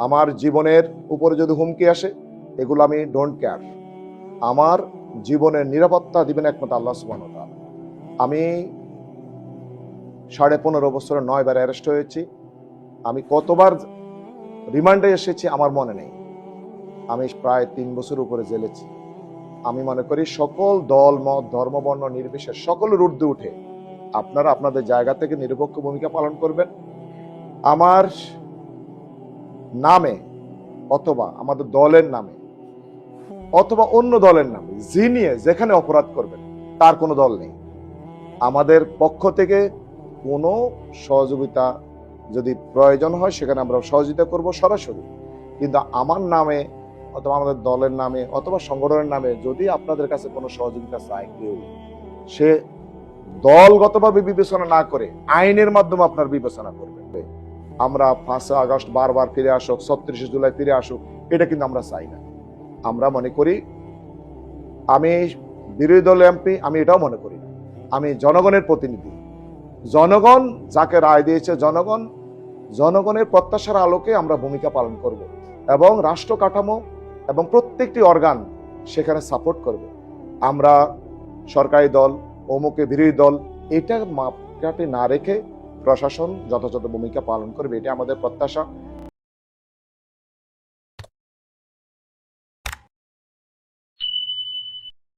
আমার জীবনের উপরে যদি হুমকি আসে, এগুলো আমি ডোন্ট কেয়ার। আমার জীবনের নিরাপত্তা দিবেন একমাত্র আল্লাহ সুবহানাহু ওয়া তাআলা। আমি 15.5 বছরে 9 বার অ্যারেস্ট হয়েছি। আমি কতবার রিমান্ডে এসেছি আমার মনে নেই। আমি প্রায় 3 বছর উপরে জেলেছি। আমি মনে করি সকল দল মত ধর্ম বর্ণ নির্বিশেষে সকলের ঊর্ধ্বে উঠে আপনারা আপনাদের জায়গা থেকে নিরপেক্ষ ভূমিকা পালন করবেন। আমার নামে অথবা আমাদের দলের নামে অথবা অন্য দলের নামে যিনি যেখানে অপরাধ করবেন তার কোনো দল নেই। আমাদের পক্ষ থেকে কোনো সহযোগিতা যদি প্রয়োজন হয় সেখানে আমরা সহযোগিতা করব সরাসরি। কিন্তু আমার নামে অথবা আমাদের দলের নামে অথবা সংগঠনের নামে যদি আপনাদের কাছে কোনো সহযোগিতা চায় কেউ, সে দলগতভাবে বিবেচনা না করে আইনের মাধ্যমে আপনার বিবেচনা করবে। আমরা 5 আগস্ট বারবার ফিরে আসুক, 36 জুলাই ফিরে আসুক, এটা কিন্তু আমরা চাই না। আমরা মনে করি, আমি বিরোধী দল এমপি, আমি এটাও মনে করি আমি জনগণের প্রতিনিধি। জনগণ যাকে রায় দিয়েছে, জনগণের প্রত্যাশার আলোকে আমরা ভূমিকা পালন করব এবং রাষ্ট্র কাঠামো এবং প্রত্যেকটি অর্গান সেখানে সাপোর্ট করবে। আমরা সরকারি দল অমুকে বিরোধী দল এটা মাপকাঠি না রেখে প্রশাসন যথাযথ ভূমিকা পালন করবে, এটা আমাদের প্রত্যাশা।